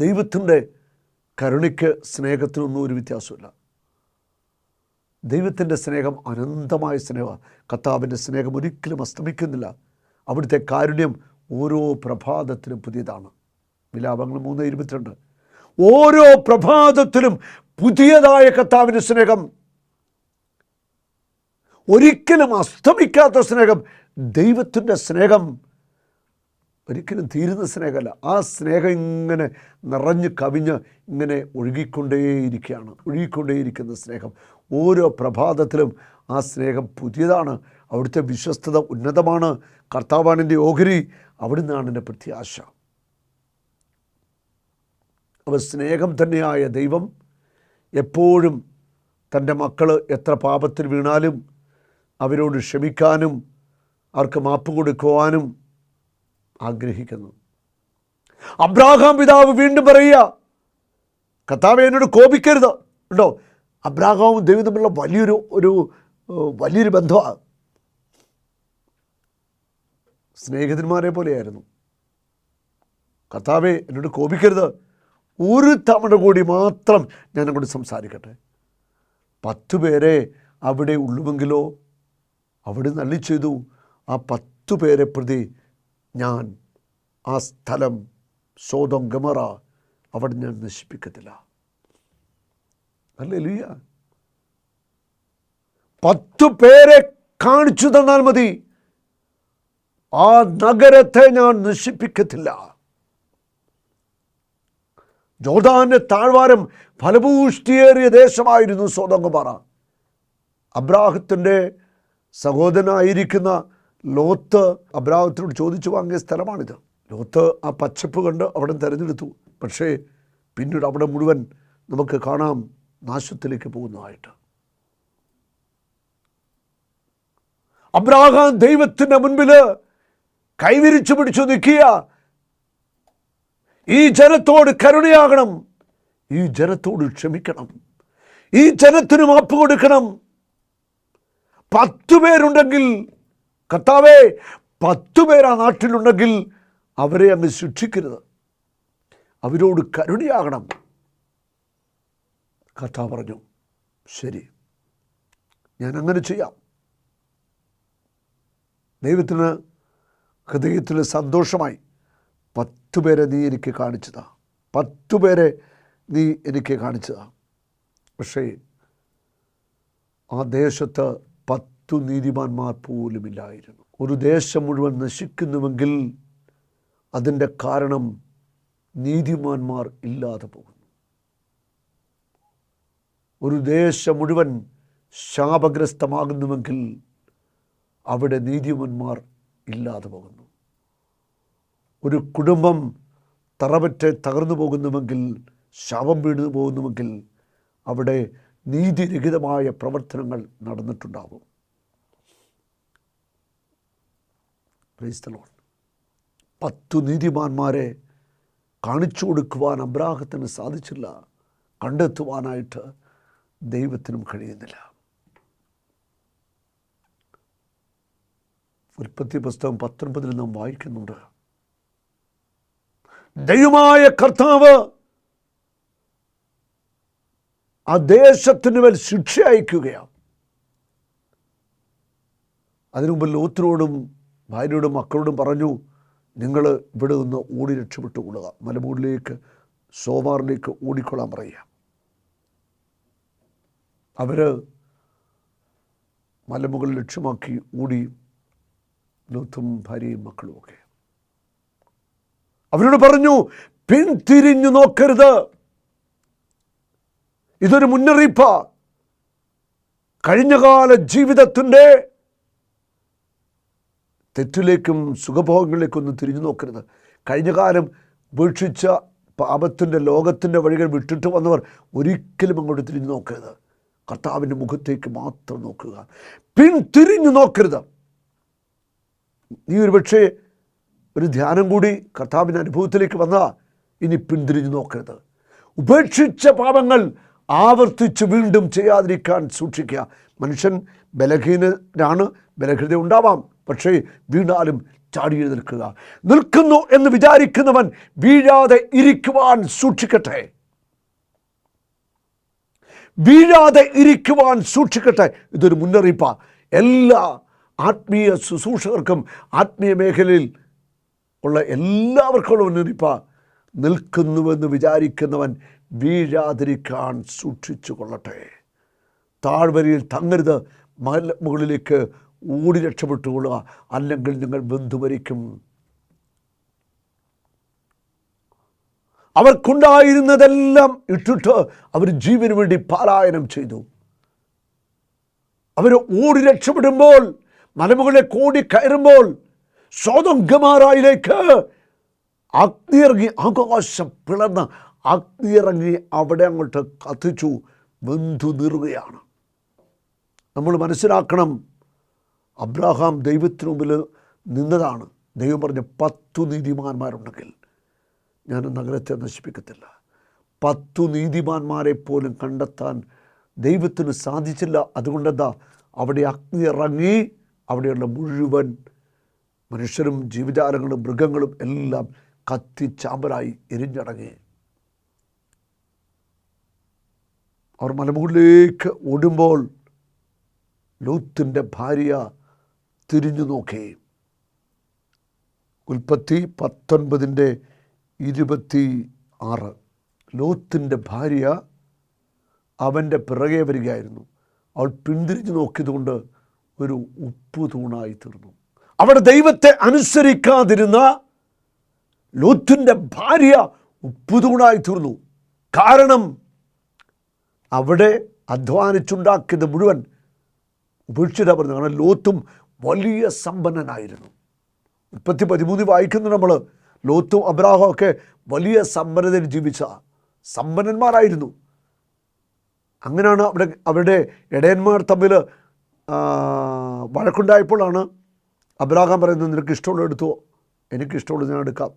ദൈവത്തിൻ്റെ കരുണയ്ക്ക് സ്നേഹത്തിനൊന്നും ഒരു വ്യത്യാസമില്ല. ദൈവത്തിൻ്റെ സ്നേഹം അനന്തമായ സ്നേഹമാണ്. കർത്താവിൻ്റെ സ്നേഹം ഒരിക്കലും അസ്തമിക്കുന്നില്ല. അവിടുത്തെ കാരുണ്യം ഓരോ പ്രഭാതത്തിലും പുതിയതാണ്. വിലാപങ്ങൾ 3:22. ഓരോ പ്രഭാതത്തിലും പുതിയതായ കർത്താവിൻ്റെ സ്നേഹം, ഒരിക്കലും അസ്തമിക്കാത്ത സ്നേഹം. ദൈവത്തിൻ്റെ സ്നേഹം ഒരിക്കലും തീരുന്ന സ്നേഹമല്ല. ആ സ്നേഹം ഇങ്ങനെ നിറഞ്ഞു കവിഞ്ഞ് ഇങ്ങനെ ഒഴുകിക്കൊണ്ടേയിരിക്കുന്ന സ്നേഹം. ഓരോ പ്രഭാതത്തിലും ആ സ്നേഹം പുതിയതാണ്. അവിടുത്തെ വിശ്വസ്തത ഉന്നതമാണ്. കർത്താവാണ് എൻ്റെ ഓഹരി, അവിടുന്നാണ് എൻ്റെ പ്രത്യാശ. അപ്പോൾ സ്നേഹം തന്നെയായ ദൈവം എപ്പോഴും തൻ്റെ മക്കൾ എത്ര പാപത്തിൽ വീണാലും അവരോട് ക്ഷമിക്കാനും അവർക്ക് മാപ്പ് കൊടുക്കുവാനും ആഗ്രഹിക്കുന്നു. അബ്രാഹാം പിതാവ് വീണ്ടും പറയുക, കർത്താവേ എന്നോട് കോപിക്കരുത്. ഉണ്ടോ? അബ്രാഹാമും ദൈവം തമ്മിലുള്ള വലിയൊരു ബന്ധമാണ്. സ്നേഹിതന്മാരെ പോലെയായിരുന്നു. കർത്താവേ എന്നോട് കോപിക്കരുത്, ഒരു തവണ കൂടി മാത്രം ഞാൻ അങ്ങോട്ട് സംസാരിക്കട്ടെ. 10 പേരെ അവിടെ ഉള്ളുവെങ്കിലോ അവിടെ നല്ലി ചെയ്തു. ആ 10 പേരെ പ്രതി ഞാൻ ആ സ്ഥലം സോദോം ഗൊമോറ അവിടെ ഞാൻ നശിപ്പിക്കത്തില്ല. ഹല്ലേലൂയ. 10 പേരെ കാണിച്ചു തന്നാൽ മതി, ആ നഗരത്തെ ഞാൻ നശിപ്പിക്കത്തില്ല. ജോർദാന്റെ താഴ്വാരം ഫലപുഷ്ടിയേറിയ ദേശമായിരുന്നു സോദോം ഗൊമോറ. അബ്രാഹത്തിൻ്റെ സഹോദരനായിരിക്കുന്ന ലോത്ത് അബ്രാഹത്തിനോട് ചോദിച്ചു വാങ്ങിയ സ്ഥലമാണിത്. ലോത്ത് ആ പച്ചപ്പ് കണ്ട് അവിടെ തിരഞ്ഞെടുത്തു. പക്ഷേ പിന്നീട് അവിടെ മുഴുവൻ നമുക്ക് കാണാം നാശത്തിലേക്ക് പോകുന്നതായിട്ട്. അബ്രാഹാം ദൈവത്തിൻ്റെ മുൻപിൽ കൈവിരിച്ചു പിടിച്ചു നിൽക്കുക. ഈ ജനത്തോട് കരുണയാകണം, ഈ ജനത്തോട് ക്ഷമിക്കണം, ഈ ജനത്തിന് മാപ്പ് കൊടുക്കണം. 10 പേരുണ്ടെങ്കിൽ, കർത്താവേ 10 പേർ ആ നാട്ടിലുണ്ടെങ്കിൽ അവരെ അങ്ങ് ശിക്ഷിക്കരുത്, അവരോട് കരുണയാകണം. കർത്താവ് പറഞ്ഞു, ശരി, ഞാൻ അങ്ങനെ ചെയ്യാം. ദൈവത്തിന് ഹൃദയത്തിൽ സന്തോഷമായി. 10 പേരെ നീ എനിക്ക് കാണിച്ചതാ, 10 പേരെ നീ എനിക്ക് കാണിച്ചതാ. പക്ഷേ ആ ദേശത്ത് 10 നീതിമാന്മാർ പോലുമില്ലായിരുന്നു. ഒരു ദേശം മുഴുവൻ നശിക്കുന്നുവെങ്കിൽ അതിൻ്റെ കാരണം നീതിമാന്മാർ ഇല്ലാതെ പോകുന്നു. ഒരു ദേശം മുഴുവൻ ശാപഗ്രസ്തമാകുന്നുവെങ്കിൽ അവിടെ നീതിമാന്മാർ ഇല്ലാതെ പോകുന്നു. ഒരു കുടുംബം തറപറ്റ് തകർന്നു പോകുന്നുവെങ്കിൽ, ശാപം വീണു പോകുന്നുവെങ്കിൽ അവിടെ നീതിരഹിതമായ പ്രവർത്തനങ്ങൾ നടന്നിട്ടുണ്ടാകും. Praise the lord. 10 നീതിമാന്മാരെ കാണിച്ചു കൊടുക്കുവാൻ അബ്രാഹത്തിന് സാധിച്ചില്ല, കണ്ടെത്തുവാനായിട്ട് ദൈവത്തിനും കഴിയുന്നില്ല. ഉൽപ്പത്തി പുസ്തകം 19 നാം വായിക്കുന്നുണ്ട്, ദൈവമായ കർത്താവ് ആ ദേശത്തിന് മേൽ ശിക്ഷ അയക്കുകയാണ്. അതിനുമുമ്പ് ലോത്തിനോടും ഭാര്യയോടും മക്കളോടും പറഞ്ഞു, നിങ്ങൾ ഇവിടെ നിന്ന് ഓടി രക്ഷപ്പെട്ടുകൊള്ളുക, മലമുകളിലേക്ക് സോമാറിലേക്ക് ഓടിക്കൊള്ളാൻ പറയുക. അവർ മലമുകളിൽ ലക്ഷ്യമാക്കി ഓടി, ലോത്തും ഭാര്യയും മക്കളുമൊക്കെ. അവരോട് പറഞ്ഞു, പിന്തിരിഞ്ഞു നോക്കരുത്. ഇതൊരു മുന്നറിയിപ്പാ. കഴിഞ്ഞകാല ജീവിതത്തിൻ്റെ തെറ്റിലേക്കും സുഖഭോഗങ്ങളിലേക്കും ഒന്നും തിരിഞ്ഞു നോക്കരുത്. കഴിഞ്ഞ കാലം ഉപേക്ഷിച്ച പാപത്തിൻ്റെ ലോകത്തിൻ്റെ വഴികൾ വിട്ടിട്ട് വന്നവർ ഒരിക്കലും അങ്ങോട്ട് തിരിഞ്ഞു നോക്കരുത്. കർത്താവിൻ്റെ മുഖത്തേക്ക് മാത്രം നോക്കുക, പിന്തിരിഞ്ഞു നോക്കരുത്. നീ ഒരുപക്ഷെ ഒരു ധ്യാനം കൂടി കർത്താവിൻ്റെ അനുഭവത്തിലേക്ക് വന്നാൽ ഇനി പിന്തിരിഞ്ഞു നോക്കരുത്. ഉപേക്ഷിച്ച പാപങ്ങൾ ആവർത്തിച്ച് വീണ്ടും ചെയ്യാതിരിക്കാൻ സൂക്ഷിക്കുക. മനുഷ്യൻ ബലഹീനനാണ്, ബലഹീനത ഉണ്ടാവാം, പക്ഷേ വീണാലും ചാടി എഴുന്നേൽക്കുക. നിൽക്കുന്നു എന്ന് വിചാരിക്കുന്നവൻ വീഴാതെ ഇരിക്കുവാൻ സൂക്ഷിക്കട്ടെ. വീഴാതെ ഇരിക്കുവാൻ സൂക്ഷിക്കട്ടെ. ഇതൊരു മുന്നറിയിപ്പാണ് എല്ലാ ആത്മീയ ശുശ്രൂഷകർക്കും ആത്മീയ മേഖലയിൽ ഉള്ള എല്ലാവർക്കുള്ള മുന്നറിയിപ്പാണ്. നിൽക്കുന്നുവെന്ന് വിചാരിക്കുന്നവൻ വീഴാതിരിക്കാൻ സൂക്ഷിച്ചു കൊള്ളട്ടെ. താഴ്വരയിൽ തങ്ങരുത്, മുകളിലേക്ക് ഓടി രക്ഷപ്പെട്ടുകൊള്ളുക, അല്ലെങ്കിൽ നിങ്ങൾ ബന്ധുമരിക്കും. അവർക്കുണ്ടായിരുന്നതെല്ലാം ഇട്ടിട്ട് അവർ ജീവന് വേണ്ടി പലായനം ചെയ്തു. അവർ ഓടി രക്ഷപ്പെടുമ്പോൾ, മലമുകളിലേക്ക് ഓടി കയറുമ്പോൾ സോദോം ഗൊമോറയിലേക്ക് അഗ്നിയിറങ്ങി, ആകാശം പിളർന്ന് അഗ്നിയിറങ്ങി അവിടെ അങ്ങോട്ട് കത്തിച്ചു, ബന്ധു നീറുകയാണ്. നമ്മൾ മനസ്സിലാക്കണം, അബ്രാഹാം ദൈവത്തിനു മുമ്പിൽ നിന്നതാണ്. ദൈവം പറഞ്ഞ 10 നീതിമാന്മാരുണ്ടെങ്കിൽ ഞാൻ നഗരത്തെ നശിപ്പിക്കത്തില്ല. 10 നീതിമാന്മാരെ പോലും കണ്ടെത്താൻ ദൈവത്തിന് സാധിച്ചില്ല. അതുകൊണ്ടെന്താ, അവിടെ അഗ്നി ഇറങ്ങി അവിടെയുള്ള മുഴുവൻ മനുഷ്യരും ജീവജാലങ്ങളും മൃഗങ്ങളും എല്ലാം കത്തിച്ചാമ്പലായി എരിഞ്ഞടങ്ങി. അവർ മലമുകളിലേക്ക് ഓടുമ്പോൾ ലോത്തിൻ്റെ ഭാര്യ തിരിഞ്ഞു നോക്കി. ഉൽപ്പത്തി 19:26. ലോത്തിൻ്റെ ഭാര്യ അവൻ്റെ പിറകെ വരികയായിരുന്നു. അവൾ പിന്തിരിഞ്ഞു നോക്കിയതുകൊണ്ട് ഒരു ഉപ്പു തൂണായി തീർന്നു. അവിടെ ദൈവത്തെ അനുസരിക്കാതിരുന്ന ലോത്തിൻ്റെ ഭാര്യ ഉപ്പുതൂണായി തീർന്നു. കാരണം അവിടെ അധ്വാനിച്ചുണ്ടാക്കിയത് മുഴുവൻ ഉപേക്ഷിച്ചിട്ടാണ് പറഞ്ഞത്. കാരണം ലോത്തും വലിയ സമ്പന്നനായിരുന്നു. 13 വായിക്കുന്നു നമ്മൾ. ലോത്തും അബ്രാഹവും ഒക്കെ വലിയ സമ്പന്നതയിൽ ജീവിച്ച സമ്പന്നന്മാരായിരുന്നു. അങ്ങനെയാണ് അവരുടെ ഇടയന്മാർ തമ്മിൽ വഴക്കുണ്ടായപ്പോഴാണ് അബ്രാഹാം പറയുന്നത്, നിനക്ക് ഇഷ്ടമുള്ള എടുത്തോ, എനിക്കിഷ്ടമുള്ളത് ഞാൻ എടുക്കാം.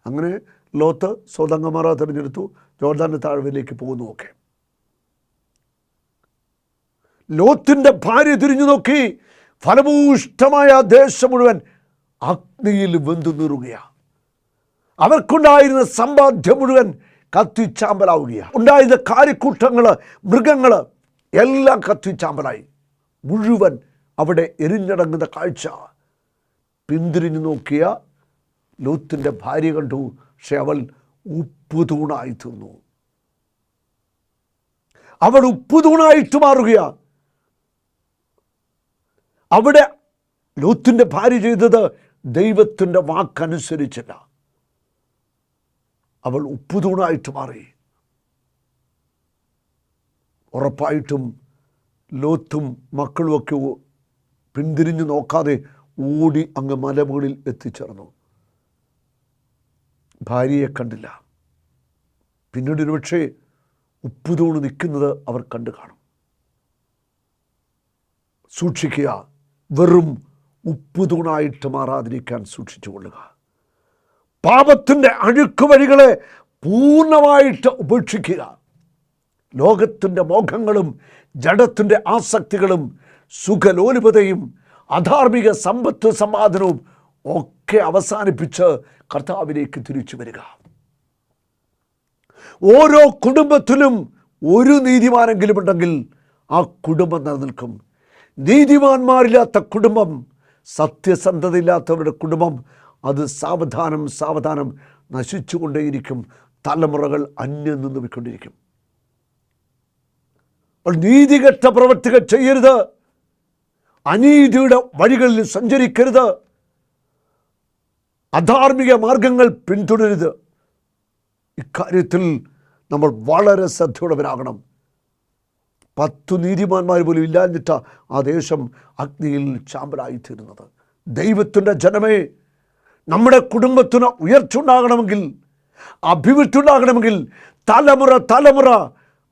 അങ്ങനെ ലോത്ത് സോദോം ഗൊമോറ തിരഞ്ഞെടുത്തു, ജോർദാൻ്റെ താഴ്വരയിലേക്ക് പോകുന്നു. ഒക്കെ ലോത്തിൻ്റെ ഭാര്യ തിരിഞ്ഞു നോക്കി, ഫലഭൂഷ്ടമായ ദേശം മുഴുവൻ അഗ്നിയിൽ വെന്തു നീറുകയാണ്. അവർക്കുണ്ടായിരുന്ന സമ്പാദ്യം മുഴുവൻ കത്തിച്ചാമ്പലാവുകയാണ്. ഉണ്ടായിരുന്ന കാലിക്കൂട്ടങ്ങൾ, മൃഗങ്ങൾ എല്ലാം കത്തിച്ചാമ്പലായി. മുഴുവൻ അവിടെ എരിഞ്ഞടങ്ങുന്ന കാഴ്ച പിന്തിരിഞ്ഞു നോക്കിയ ലോത്തിൻ്റെ ഭാര്യ കണ്ടു. പക്ഷെ അവൾ ഉപ്പുതൂണായി തീർന്നു. അവൾ ഉപ്പുതൂണായിട്ട് മാറുകയാണ്. അവിടെ ലോത്തിൻ്റെ ഭാര്യ ചെയ്തത് ദൈവത്തിൻ്റെ വാക്കനുസരിച്ചില്ല. അവൾ ഉപ്പുതൂണായിട്ട് മാറി. ഉറപ്പായിട്ടും ലോത്തും മക്കളുമൊക്കെ പിന്തിരിഞ്ഞു നോക്കാതെ ഓടി അങ്ങ് മലമുകളിൽ എത്തിച്ചേർന്നു. ഭാര്യയെ കണ്ടില്ല. പിന്നീട് ഒരുപക്ഷെ ഉപ്പുതൂണ് നിൽക്കുന്നത് അവർ കണ്ടു കാണും. സൂക്ഷിക്കുക, വെറും ഉപ്പുതൂണായിട്ട് മാറാതിരിക്കാൻ സൂക്ഷിച്ചു കൊള്ളുക. പാപത്തിൻ്റെ അഴുക്ക് വഴികളെ പൂർണ്ണമായിട്ട് ഉപേക്ഷിക്കുക. ലോകത്തിൻ്റെ മോഹങ്ങളും ജഡത്തിൻ്റെ ആസക്തികളും സുഖലോലുപതയും അധാർമിക സമ്പത്ത് സമ്പാദനവും ഒക്കെ അവസാനിപ്പിച്ച് കർത്താവിലേക്ക് തിരിച്ചു വരിക. ഓരോ കുടുംബത്തിലും ഒരു നീതിമാനെങ്കിലും ഉണ്ടെങ്കിൽ ആ കുടുംബം നിലനിൽക്കും. നീതിമാന്മാരില്ലാത്ത കുടുംബം, സത്യസന്ധതയില്ലാത്തവരുടെ കുടുംബം, അത് സാവധാനം നശിച്ചുകൊണ്ടേയിരിക്കും. തലമുറകൾ അന്യം നിന്ന് പോയിക്കൊണ്ടിരിക്കും. നീതികെട്ട പ്രവൃത്തികൾ ചെയ്യരുത്. അനീതിയുടെ വഴികളിൽ സഞ്ചരിക്കരുത്. അധാർമിക മാർഗങ്ങൾ പിന്തുടരരുത്. ഇക്കാര്യത്തിൽ നമ്മൾ വളരെ ശ്രദ്ധയുള്ളവരാകണം. 10 നീതിമാന്മാർ പോലും ഇല്ലാഞ്ഞിട്ട ആ ദേശം അഗ്നിയിൽ ചാമ്പലായിത്തീരുന്നത്. ദൈവത്തിൻ്റെ ജനമേ, നമ്മുടെ കുടുംബത്തിന് ഉയർച്ചുണ്ടാകണമെങ്കിൽ, അഭിവൃദ്ധിയുണ്ടാകണമെങ്കിൽ, തലമുറ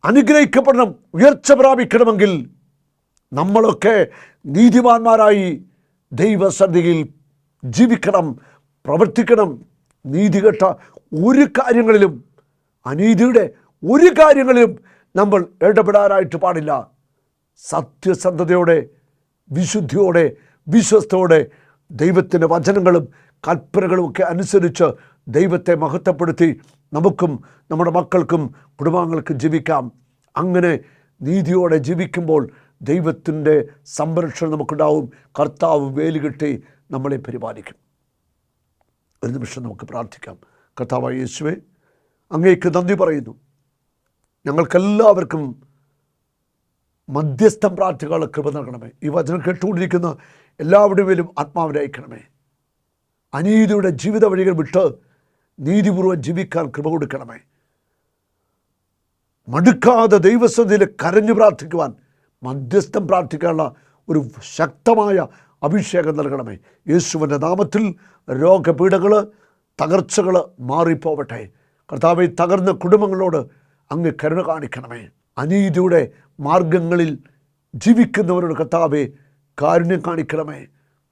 അനുഗ്രഹിക്കപ്പെടണം, ഉയർച്ച പ്രാപിക്കണമെങ്കിൽ നമ്മളൊക്കെ നീതിമാന്മാരായി ദൈവസന്നിധിയിൽ ജീവിക്കണം, പ്രവർത്തിക്കണം. നീതികെട്ട ഒരു കാര്യങ്ങളിലും, അനീതിയുടെ ഒരു കാര്യങ്ങളിലും നമ്മൾ ഇടപെടാനായിട്ട് പാടില്ല. സത്യസന്ധതയോടെ, വിശുദ്ധിയോടെ, വിശ്വസ്തയോടെ ദൈവത്തിൻ്റെ വചനങ്ങളും കൽപ്പനകളുമൊക്കെ അനുസരിച്ച് ദൈവത്തെ മഹത്വപ്പെടുത്തി നമുക്കും നമ്മുടെ മക്കൾക്കും കുടുംബാംഗങ്ങൾക്കും ജീവിക്കാം. അങ്ങനെ നീതിയോടെ ജീവിക്കുമ്പോൾ ദൈവത്തിൻ്റെ സംരക്ഷണം നമുക്കുണ്ടാവും. കർത്താവ് വേലുകെട്ടി നമ്മളെ പരിപാലിക്കും. ഒരു നിമിഷം നമുക്ക് പ്രാർത്ഥിക്കാം. കർത്താവായ യേശുവേ, അങ്ങേക്ക് നന്ദി പറയുന്നു. ഞങ്ങൾക്കെല്ലാവർക്കും മധ്യസ്ഥം പ്രാർത്ഥിക്കാനുള്ള കൃപ നൽകണമേ. ഈ വചനം കേട്ടുകൊണ്ടിരിക്കുന്ന എല്ലാവരുടെ മേലും ആത്മാവിനെ അയക്കണമേ. അനീതിയുടെ ജീവിത വഴികൾ വിട്ട് നീതിപൂർവ്വം ജീവിക്കാൻ കൃപ കൊടുക്കണമേ. മടുക്കാതെ ദൈവസന്നിധിയിൽ കരഞ്ഞു പ്രാർത്ഥിക്കുവാൻ, മധ്യസ്ഥം പ്രാർത്ഥിക്കാനുള്ള ഒരു ശക്തമായ അഭിഷേകം നൽകണമേ. യേശുവിൻ്റെ നാമത്തിൽ രോഗപീഠകൾ, തകർച്ചകൾ മാറിപ്പോവട്ടെ. കർത്താവേ, തകർന്ന കുടുംബങ്ങളോട് അങ്ങ് കരുണ കാണിക്കണമേ. അനീതിയുടെ മാർഗങ്ങളിൽ ജീവിക്കുന്നവരോട് കർത്താവേ കാരുണ്യം കാണിക്കണമേ.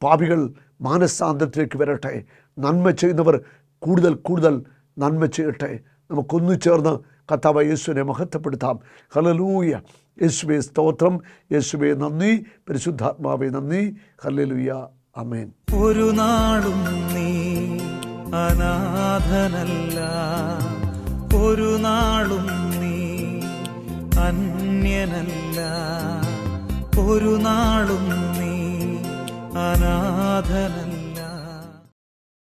പാപികൾ മാനസാന്തരത്തിലേക്ക് വരട്ടെ. നന്മ ചെയ്യുന്നവർ കൂടുതൽ കൂടുതൽ നന്മ ചെയ്യട്ടെ. നമുക്കൊന്നു ചേർന്ന് കർത്താവായ യേശുവിനെ മഹത്വപ്പെടുത്താം. ഹല്ലേലൂയ. യേശുവേ സ്തോത്രം, യേശുവേ നന്ദി, പരിശുദ്ധാത്മാവേ നന്ദി. ഹല്ലേലൂയ. ആമേൻ. ഒരു നാളും നീ അനാഥനല്ല, ഒരു നാളും നീ അന്യനല്ല, ഒരു നാളും നീ അനാഥനല്ല.